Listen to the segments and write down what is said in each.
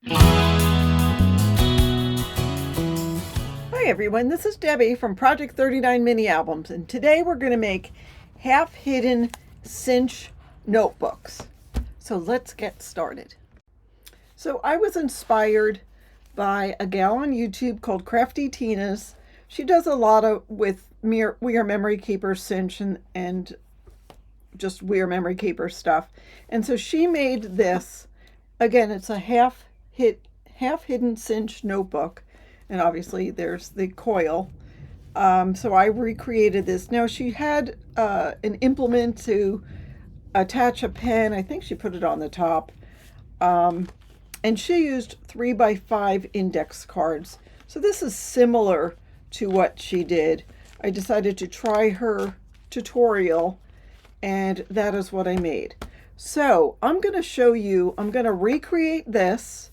Hi everyone, this is Debbie from Project 39 Mini Albums, and today we're going to make half hidden cinch notebooks. So let's get started. So I was inspired by a gal on YouTube called Craftytinas. She does a lot with We Are Memory Keeper cinch and just We Are Memory Keeper stuff. And so she made this. Again, it's a half hidden cinch notebook. And obviously there's the coil. So I recreated this. Now she had an implement to attach a pen. I think she put it on the top. And she used 3x5 index cards. So this is similar to what she did. I decided to try her tutorial, and that is what I made. So I'm going to show you, I'm going to recreate this.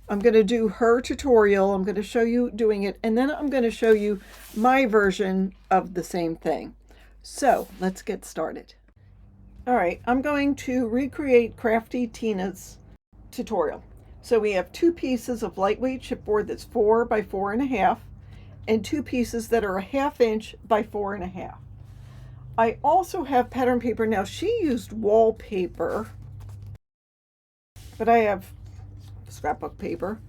I'm going to do her tutorial. I'm going to show you doing it, and then I'm going to show you my version of the same thing. So let's get started. All right, I'm going to recreate Craftytinas tutorial. So we have two pieces of lightweight chipboard that's 4 by 4.5, and two pieces that are 1/2 inch by 4.5. I also have pattern paper. Now she used wallpaper, but I have scrapbook paper,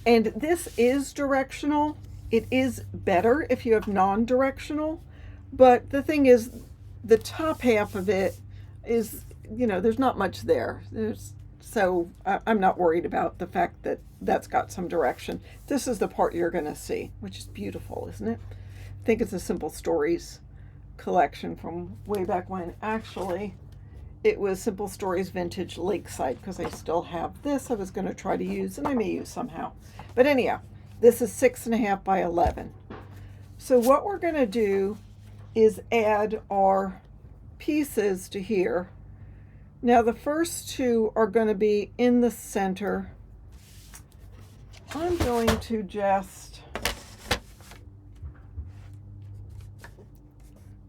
and this is directional. It is better if you have non-directional, but the thing is, the top half of it is, there's not much there. So I'm not worried about the fact that that's got some direction. This is the part you're going to see, which is beautiful, isn't it? I think it's a Simple Stories collection from way back when. Actually, it was Simple Stories Vintage Lakeside, because I still have this I was going to try to use, and I may use somehow. But anyhow, this is 6.5 by 11. So what we're going to do is add our pieces to here. Now the first two are going to be in the center. I'm going to just,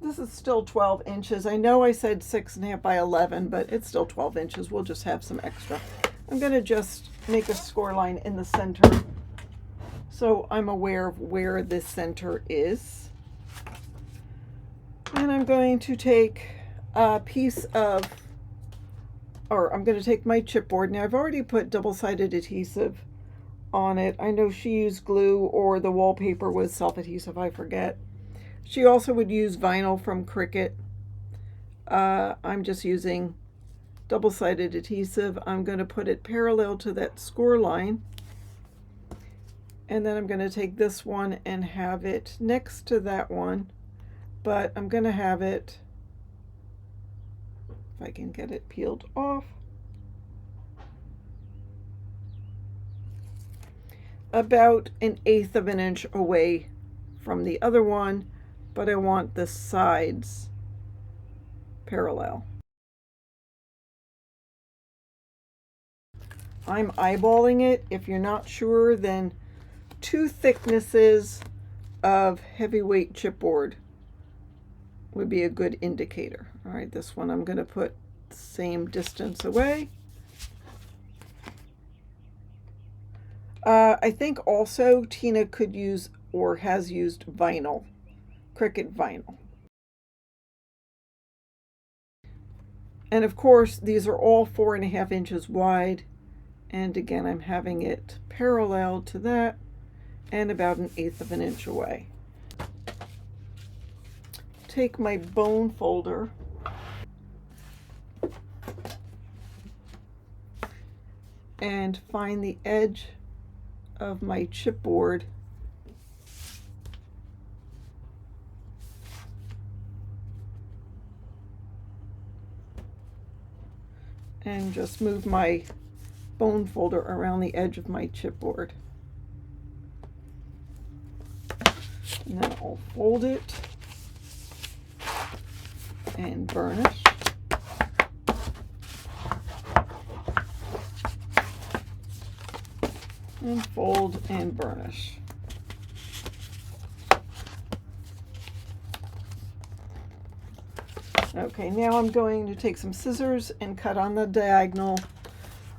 this is still 12 inches. I know I said 6.5 by 11, but it's still 12 inches. We'll just have some extra. I'm going to just make a score line in the center, so I'm aware of where this center is. And I'm going to take a piece of, I'm going to take my chipboard. Now I've already put double-sided adhesive on it. I know she used glue, or the wallpaper was self-adhesive, I forget. She also would use vinyl from Cricut. I'm just using double-sided adhesive. I'm going to put it parallel to that score line. And then I'm going to take this one and have it next to that one. But I'm going to have it, if I can get it peeled off, about 1/8 of an inch away from the other one, but I want the sides parallel. I'm eyeballing it. If you're not sure, then 2 thicknesses of heavyweight chipboard would be a good indicator. All right, this one I'm going to put the same distance away. I think also Tina could use, or has used, vinyl, Cricut vinyl. And of course, these are all 4.5 inches wide. And again, I'm having it parallel to that and about 1/8 of an inch away. Take my bone folder and find the edge of my chipboard and just move my bone folder around the edge of my chipboard. And then I'll fold it and burnish. And fold and burnish. Okay, now I'm going to take some scissors and cut on the diagonal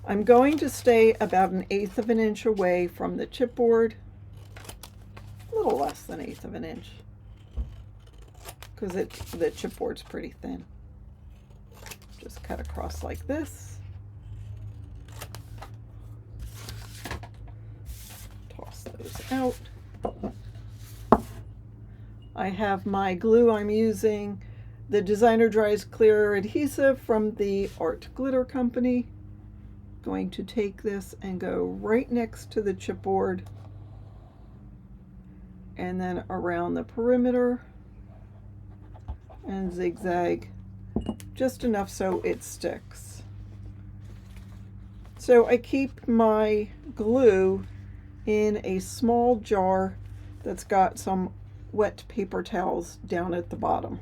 I'm going to stay about 1/8 of an inch away from the chipboard, a little less than 1/8 of an inch, because the chipboard's pretty thin. Just cut across like this. Toss those out. I have my glue. I'm using the Designer Dries Clear adhesive from the Art Glitter Company. Going to take this and go right next to the chipboard and then around the perimeter and zigzag just enough so it sticks. So I keep my glue in a small jar that's got some wet paper towels down at the bottom.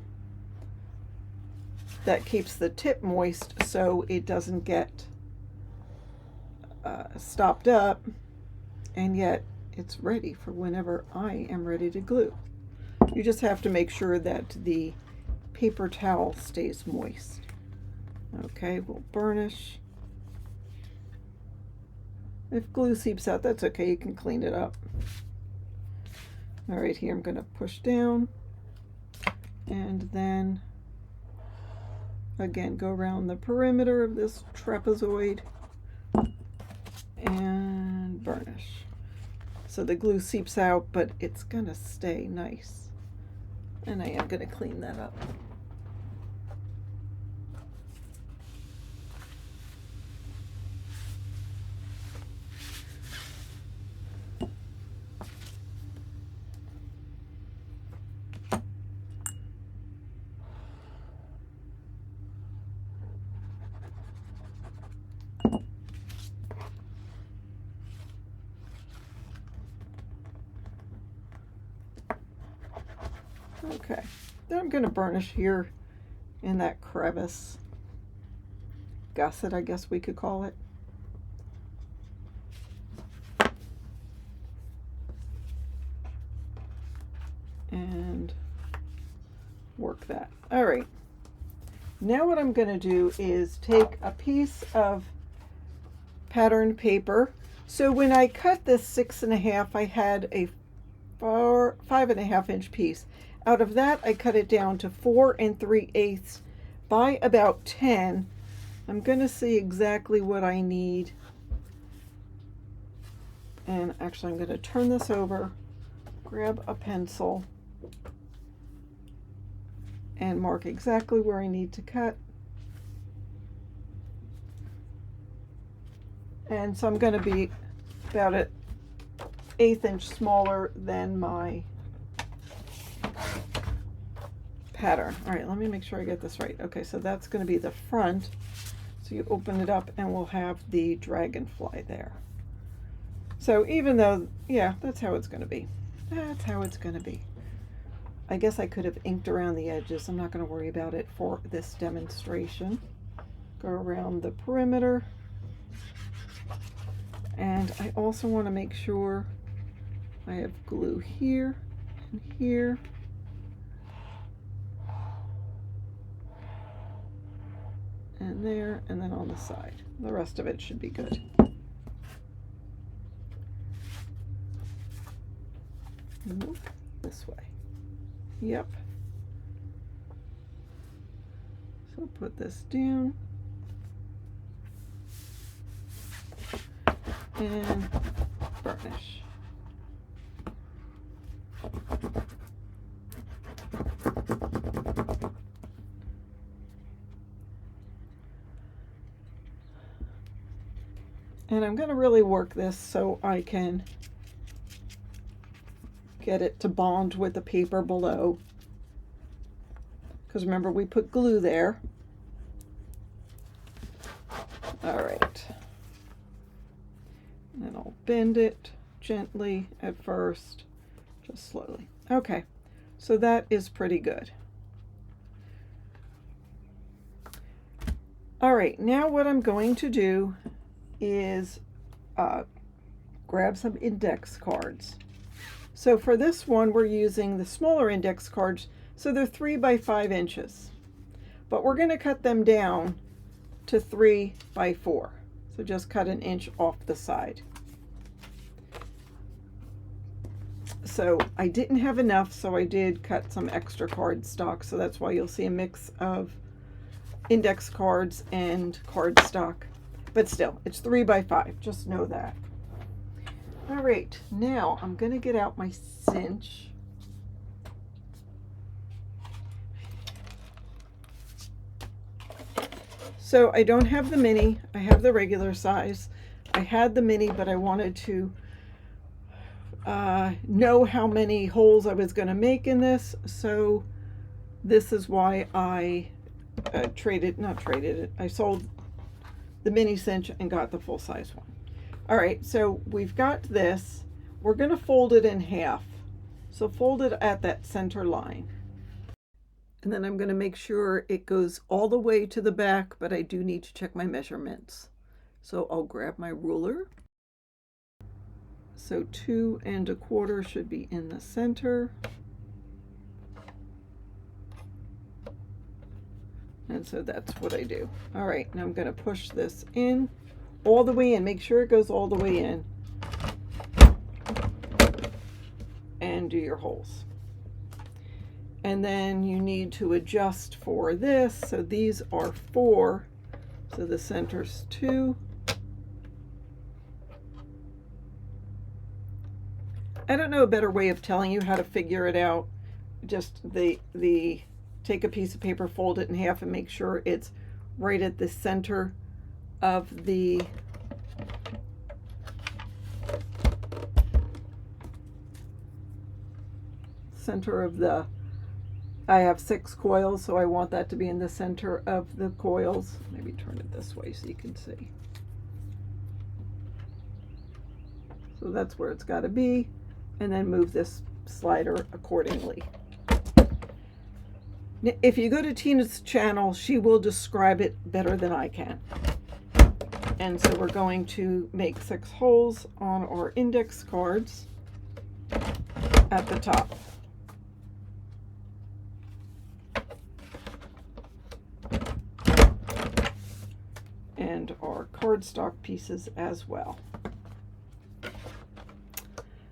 That keeps the tip moist so it doesn't get stopped up, and yet it's ready for whenever I am ready to glue. You just have to make sure that the paper towel stays moist. Okay, we'll burnish. If glue seeps out, that's okay, you can clean it up. All right, here I'm going to push down and then again go around the perimeter of this trapezoid and burnish. So the glue seeps out, but it's gonna stay nice. And I am gonna clean that up. Okay, then I'm going to burnish here in that crevice, gusset, I guess we could call it. And work that. All right, now what I'm going to do is take a piece of patterned paper. So when I cut this 6.5, I had a 5.5 inch piece. Out of that, I cut it down to 4 3/8 by about 10. I'm going to see exactly what I need. And actually, I'm going to turn this over, grab a pencil, and mark exactly where I need to cut. And so I'm going to be about an 1/8 inch smaller than my pattern. All right, let me make sure I get this right. Okay, so that's going to be the front. So you open it up and we'll have the dragonfly there. So even though, yeah, that's how it's going to be. That's how it's going to be. I guess I could have inked around the edges. I'm not going to worry about it for this demonstration. Go around the perimeter. And I also want to make sure I have glue here and here. And there, and then on the side. The rest of it should be good. Nope, this way. Yep. So put this down. And burnish. And I'm going to really work this so I can get it to bond with the paper below. Because remember, we put glue there. All right. And then I'll bend it gently at first, just slowly. Okay, so that is pretty good. All right, now what I'm going to do is grab some index cards. So for this one, we're using the smaller index cards, so they're 3 by 5 inches. But we're going to cut them down to 3 by 4. So just cut 1 inch off the side. So I didn't have enough, so I did cut some extra cardstock. So that's why you'll see a mix of index cards and cardstock. But still, it's 3 by 5. Just know that. All right, now I'm going to get out my cinch. So I don't have the mini. I have the regular size. I had the mini, but I wanted to know how many holes I was going to make in this. So this is why I I sold the mini cinch and got the full size one. All right, so we've got this. We're going to fold it in half. So fold it at that center line. And then I'm going to make sure it goes all the way to the back, but I do need to check my measurements. So I'll grab my ruler. So 2 1/4 should be in the center. And so that's what I do. All right, now I'm going to push this in all the way in. Make sure it goes all the way in. And do your holes. And then you need to adjust for this. So these are 4. So the center's 2. I don't know a better way of telling you how to figure it out. Just take a piece of paper, fold it in half, and make sure it's right at the center of the I have 6 coils, so I want that to be in the center of the coils. Maybe turn it this way so you can see. So that's where it's got to be, and then move this slider accordingly. If you go to Tina's channel, she will describe it better than I can. And so we're going to make 6 holes on our index cards at the top. And our cardstock pieces as well.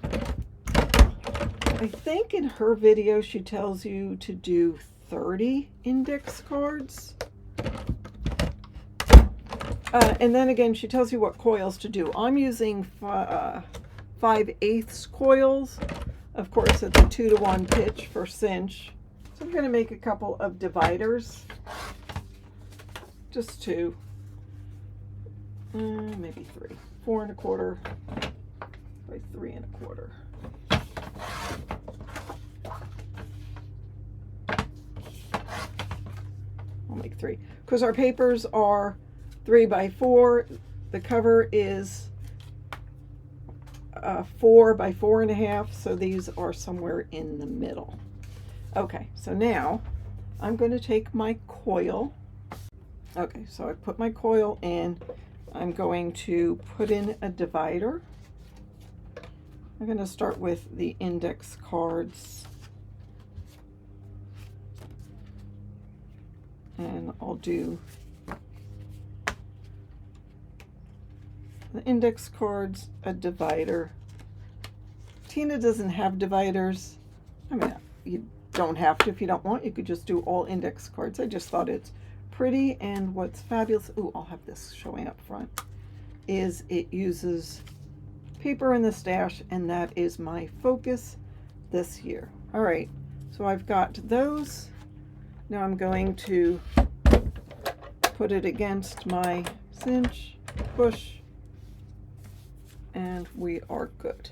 I think in her video she tells you to do 30 index cards. And then again, she tells you what coils to do. I'm using 5/8 coils. Of course, it's a 2-to-1 pitch for cinch. So I'm going to make a couple of dividers. Just 2. Maybe 3. 4 1/4 by 3 1/4. I'll make 3 because our papers are 3 by 4. The cover is 4 by 4 1/2, so these are somewhere in the middle. Okay, so now I'm going to take my coil. Okay, so I put my coil in. I'm going to put in a divider. I'm going to start with the index cards. And I'll do the index cards, a divider. Tina doesn't have dividers. I mean, you don't have to if you don't want. You could just do all index cards. I just thought it's pretty, and what's fabulous, ooh, I'll have this showing up front, is it uses paper in the stash, and that is my focus this year. All right, so I've got those. Now I'm going to put it against my cinch, push, and we are good.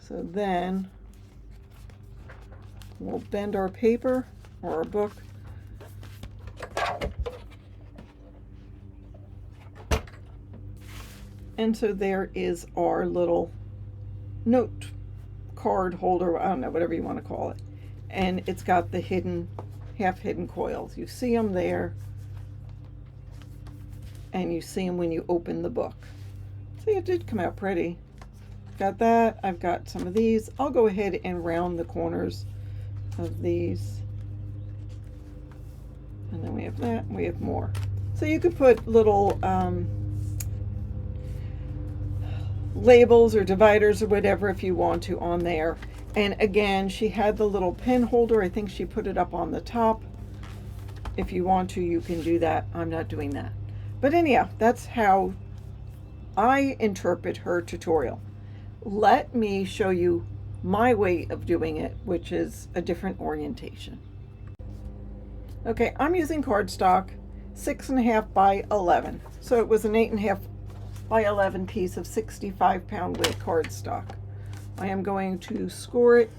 So then we'll bend our paper or our book. And so there is our little note card holder, I don't know, whatever you want to call it. And it's got the hidden, half hidden coils. You see them there, and you see them when you open the book. See, it did come out pretty. Got that. I've got some of these. I'll go ahead and round the corners of these. And then we have that, and we have more. So you could put little labels or dividers or whatever if you want to on there. And again, she had the little pin holder. I think she put it up on the top. If you want to, you can do that. I'm not doing that. But anyhow, that's how I interpret her tutorial. Let me show you my way of doing it, which is a different orientation. Okay, I'm using cardstock, 6.5 by 11. So it was an 8.5 by 11 piece of 65-pound weight cardstock. I am going to score it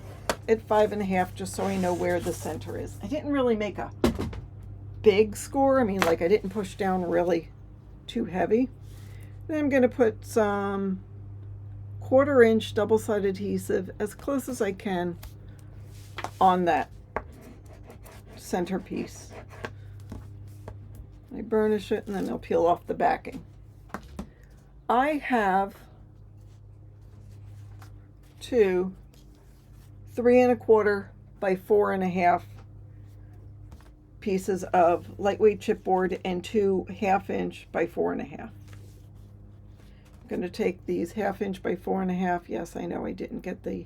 at 5.5 just so I know where the center is. I didn't really make a big score. I mean, like, I didn't push down really too heavy. Then I'm going to put some 1/4 inch double-sided adhesive as close as I can on that centerpiece. I burnish it and then I'll peel off the backing. I have 2 3.25 by 4.5 pieces of lightweight chipboard and 2 1/2 inch by 4.5. I'm going to take these 1/2 inch by 4.5. Yes, I know I didn't get the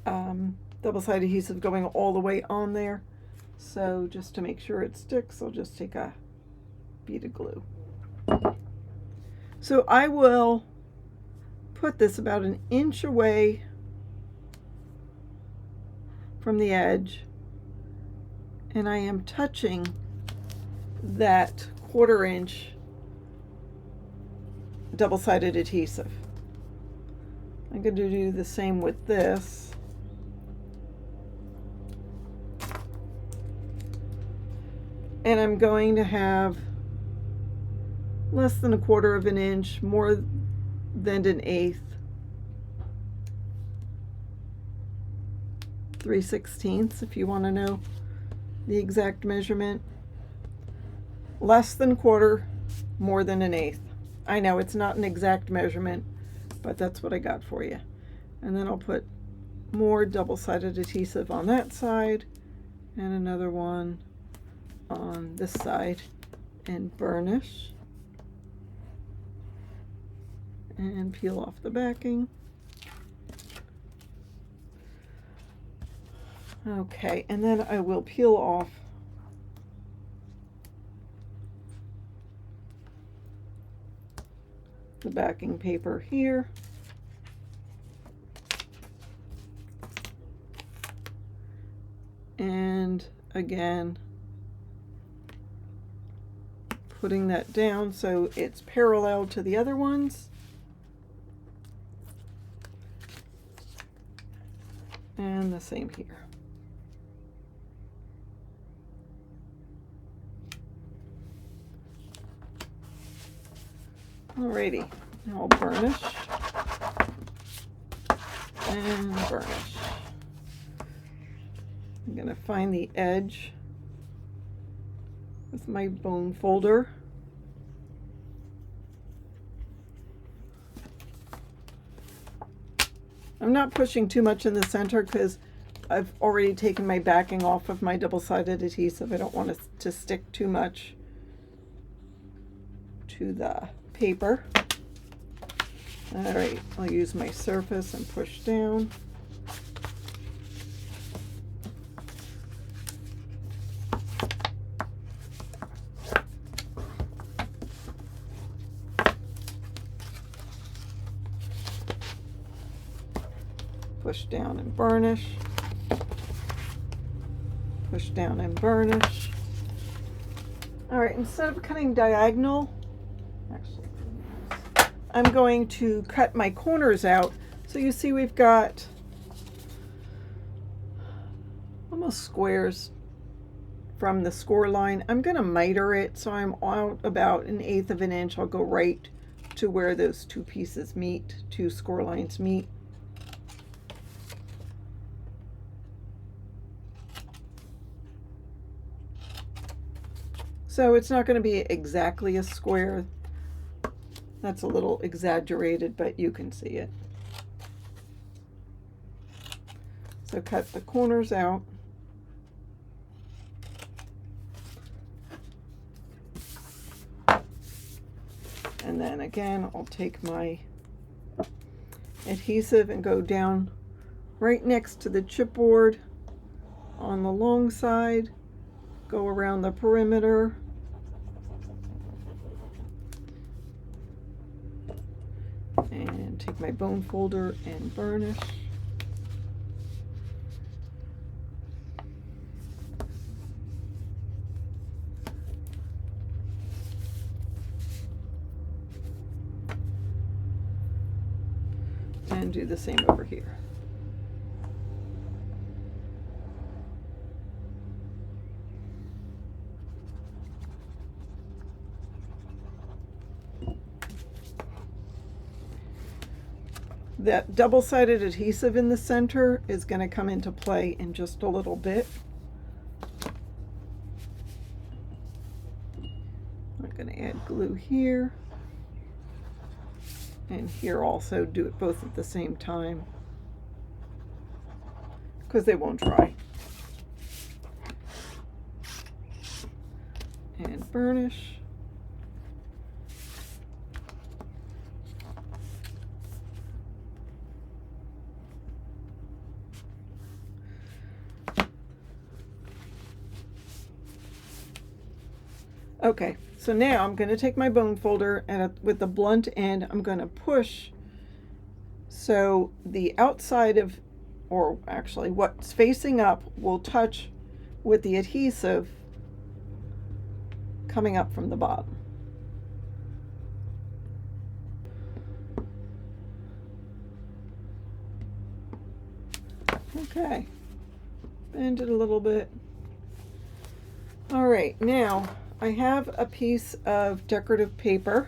double-sided adhesive going all the way on there. So just to make sure it sticks, I'll just take a bead of glue. So I will put this about 1 inch away from the edge, and I am touching that 1/4 inch double-sided adhesive. I'm going to do the same with this. And I'm going to have less than 1/4 of an inch, more than 1/8, 3/16 if you want to know the exact measurement. Less than 1/4, more than 1/8. I know it's not an exact measurement, but that's what I got for you. And then I'll put more double-sided adhesive on that side and another one on this side and burnish and peel off the backing. Okay, and then I will peel off the backing paper here. And again, putting that down so it's parallel to the other ones. And the same here. Alrighty, now I'll burnish and burnish. I'm going to find the edge with my bone folder. I'm not pushing too much in the center because I've already taken my backing off of my double-sided adhesive. I don't want it to stick too much to the paper. All right, I'll use my surface and push down. Push down and burnish. Push down and burnish. All right, instead of cutting diagonal, actually, I'm going to cut my corners out. So you see we've got almost squares from the score line. I'm going to miter it so I'm out about 1/8 of an inch. I'll go right to where those two pieces meet, two score lines meet. So it's not going to be exactly a square. That's a little exaggerated, but you can see it. So cut the corners out. then again, I'll take my adhesive and go down right next to the chipboard on the long side, go around the perimeter, and take my bone folder and burnish. And do the same over here. That double-sided adhesive in the center is going to come into play in just a little bit. I'm going to add glue here and here also. Do it both at the same time because they won't dry. And burnish. Okay, so now I'm going to take my bone folder and with the blunt end, I'm going to push so the outside of, or actually what's facing up, will touch with the adhesive coming up from the bottom. Okay, bend it a little bit. All right, now I have a piece of decorative paper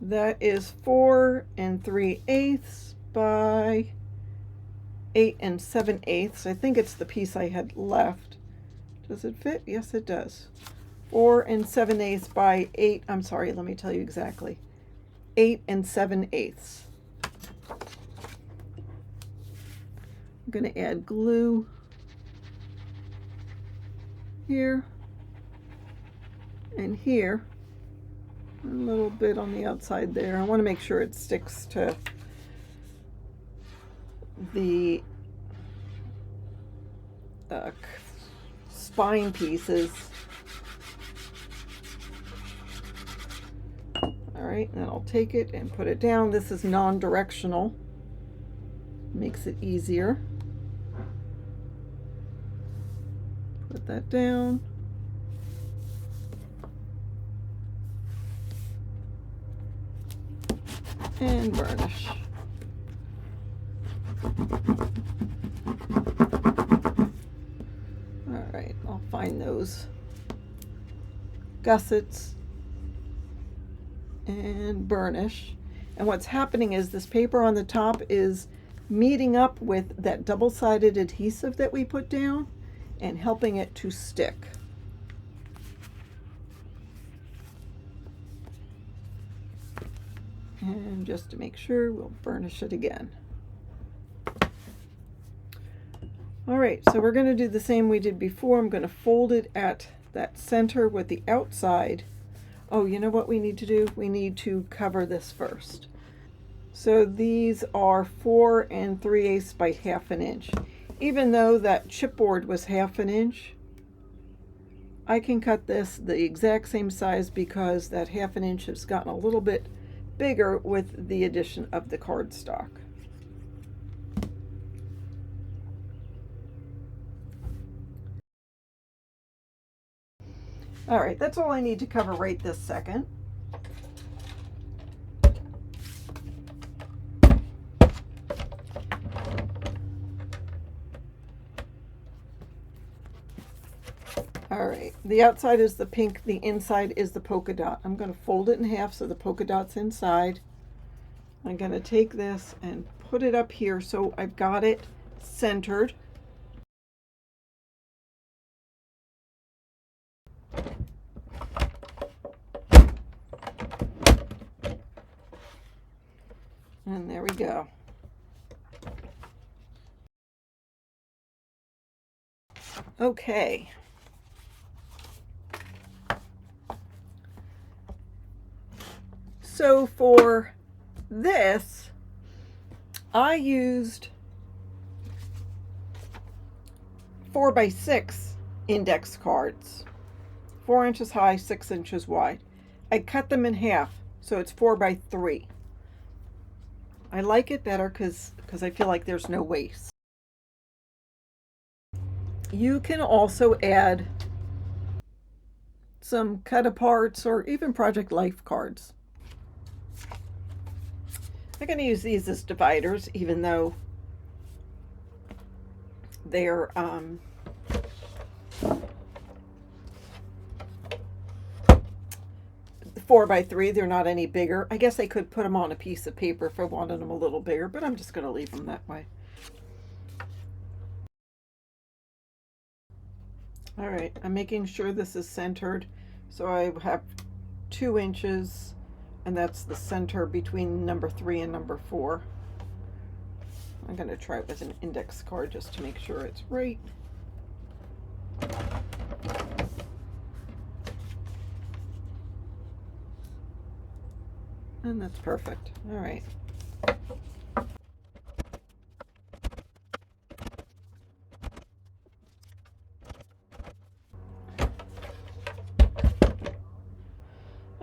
that is 4 3/8 by 8 7/8. I think it's the piece I had left. Does it fit? Yes, it does. 4 7/8 by 8. I'm sorry, let me tell you exactly. 8 7/8. I'm going to add glue here and here, a little bit on the outside there. I want to make sure it sticks to the spine pieces. All right, and then I'll take it and put it down. This is non-directional, makes it easier. Put that down. And burnish. All right, I'll find those gussets and burnish. And what's happening is this paper on the top is meeting up with that double-sided adhesive that we put down and helping it to stick. And just to make sure, we'll burnish it again. All right, so we're going to do the same we did before. I'm going to fold it at that center with the outside. Oh, you know what we need to do? We need to cover this first. So these are 4 3/8 by 1/2 inch. Even though that chipboard was 1/2 inch, I can cut this the exact same size because that 1/2 inch has gotten a little bit bigger with the addition of the cardstock. All right, that's all I need to cover right this second. All right, the outside is the pink, the inside is the polka dot. I'm going to fold it in half so the polka dot's inside. I'm going to take this and put it up here so I've got it centered. And there we go. Okay. So for this, I used 4x6 index cards, 4 inches high, 6 inches wide. I cut them in half, so it's 4x3. I like it better because I feel like there's no waste. You can also add some cut aparts or even Project Life cards. I'm going to use these as dividers, even though they're 4x3. They're not any bigger. I guess I could put them on a piece of paper if I wanted them a little bigger, but I'm just going to leave them that way. All right, I'm making sure this is centered. So I have 2 inches, and that's the center between number 3 and number 4. I'm going to try it with an index card just to make sure it's right. And that's perfect. All right.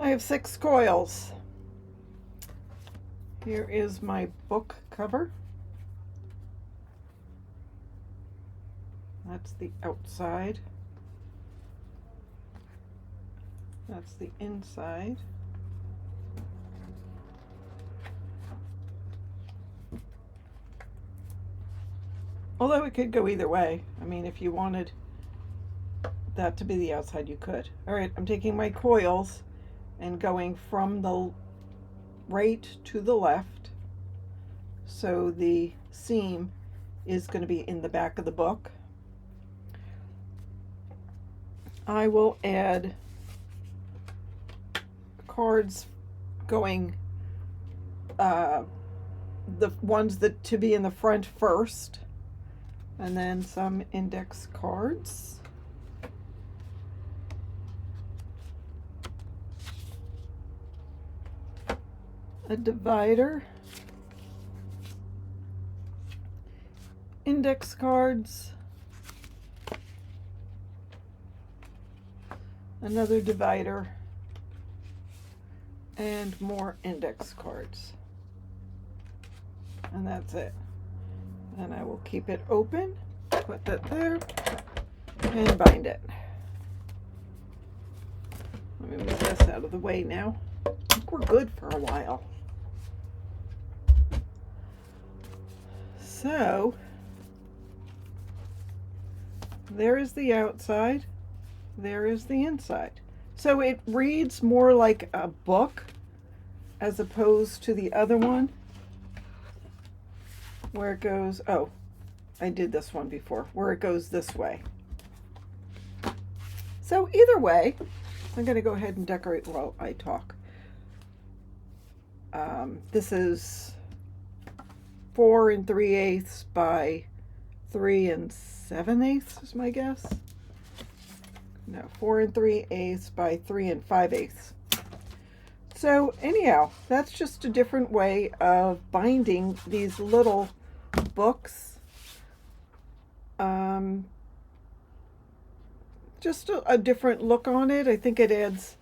I have 6 coils. Here is my book cover. That's the outside. That's the inside. Although it could go either way. I mean, if you wanted that to be the outside, you could. All right, I'm taking my coils and going from the right to the left. So the seam is going to be in the back of the book. I will add cards going, the ones that to be in the front first, and then some index cards. A divider, index cards, another divider, and more index cards. And that's it. And I will keep it open, put that there, and bind it. Let me move this out of the way now. I think we're good for a while. So, there is the outside, there is the inside. So it reads more like a book as opposed to the other one where it goes, oh, I did this one before, where it goes this way. So either way, I'm going to go ahead and decorate while I talk. This is 4 3/8 by 3 7/8 is my guess. No, 4 3/8 by 3 5/8. So anyhow, that's just a different way of binding these little books. Just a different look on it. I think it adds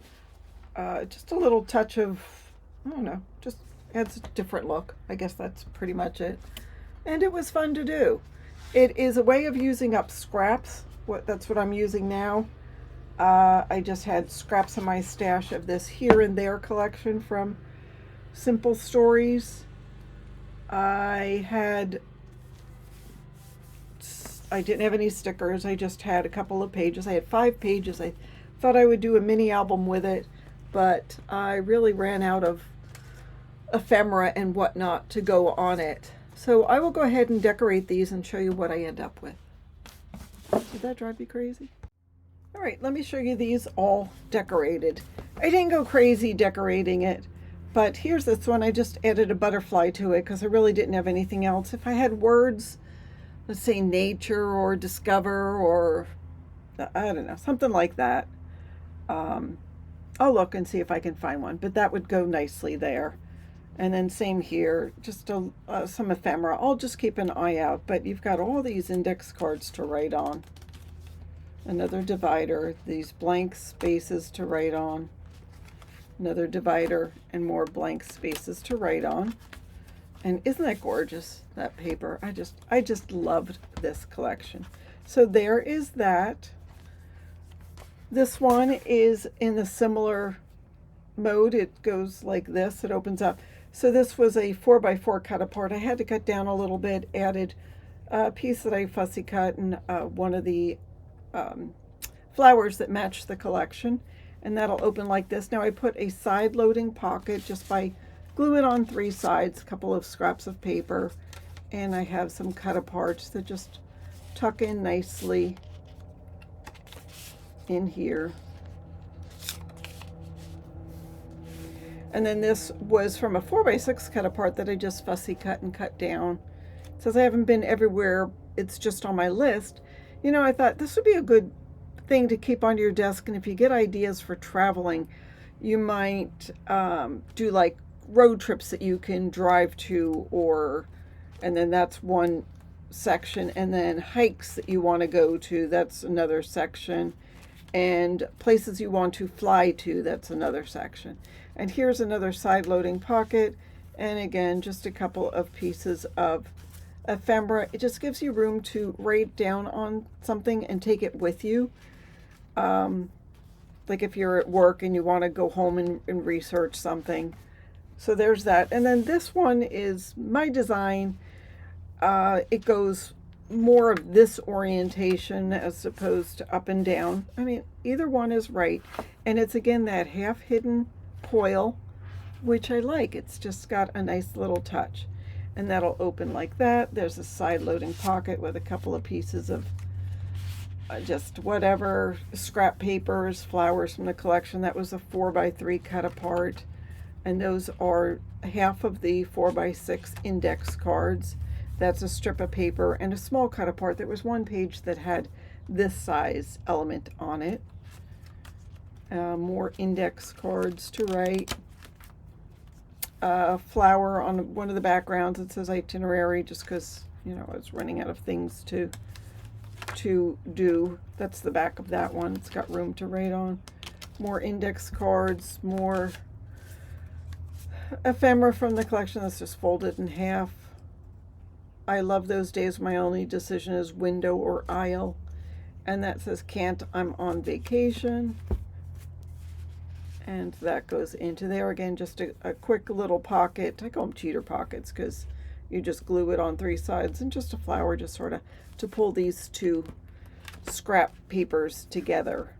just a little touch of, I don't know, just adds a different look. I guess that's pretty much it. And it was fun to do. It is a way of using up scraps. That's what I'm using now. I just had scraps in my stash of this Here and There collection from Simple Stories. I didn't have any stickers. I just had a couple of pages. I had 5 pages. I thought I would do a mini album with it, but I really ran out of ephemera and whatnot to go on it. So I will go ahead and decorate these and show you what I end up with. Did that drive me crazy? All right, let me show you these all decorated. I didn't go crazy decorating it, but here's this one. I just added a butterfly to it because I really didn't have anything else. If I had words, let's say nature or discover or I don't know, something like that, I'll look and see if I can find one, but that would go nicely there. And then same here, just some ephemera. I'll just keep an eye out, but you've got all these index cards to write on. Another divider, these blank spaces to write on. Another divider and more blank spaces to write on. And isn't that gorgeous, that paper? I just loved this collection. So there is that. This one is in a similar mode. It goes like this, it opens up. So this was a 4x4 cut apart. I had to cut down a little bit, added a piece that I fussy cut and one of the flowers that match the collection, and that'll open like this. Now I put a side loading pocket just by glue it on 3 sides, a couple of scraps of paper, and I have some cut aparts that just tuck in nicely in here. And then this was from a 4x6 cut apart that I just fussy cut and cut down. It says I haven't been everywhere, it's just on my list. You know, I thought this would be a good thing to keep on your desk, and if you get ideas for traveling, you might do like road trips that you can drive to, or, and then that's one section, and then hikes that you want to go to, that's another section, and places you want to fly to, that's another section. And here's another side loading pocket, and again just a couple of pieces of ephemera. It just gives you room to write down on something and take it with you, like if you're at work and you want to go home and research something. So there's that. And then this one is my design. It goes more of this orientation as opposed to up and down. I mean, either one is right. And it's again that half hidden foil, which I like. It's just got a nice little touch. And that'll open like that. There's a side loading pocket with a couple of pieces of just whatever, scrap papers, flowers from the collection. That was a 4x3 cut apart. And those are half of the 4x6 index cards. That's a strip of paper and a small cut apart. There was one page that had this size element on it. More index cards to write. Flower on one of the backgrounds. It says itinerary, just because, you know, I was running out of things to do. That's the back of that one. It's got room to write on. More index cards, more ephemera from the collection that's just folded in half. I love those days. My only decision is window or aisle. And that says can't, I'm on vacation. And that goes into there. Again, just a quick little pocket. I call them cheater pockets because you just glue it on 3 sides, and just a flower just sort of to pull these 2 scrap papers together.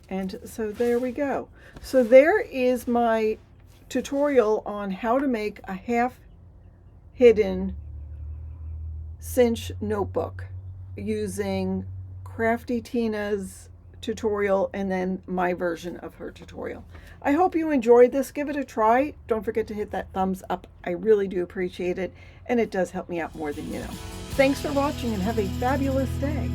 And so there we go. So there is my tutorial on how to make a half hidden cinch notebook using Craftytinas tutorial and then my version of her tutorial. I hope you enjoyed this. Give it a try. Don't forget to hit that thumbs up. I really do appreciate it, and it does help me out more than you know. Thanks for watching, and have a fabulous day.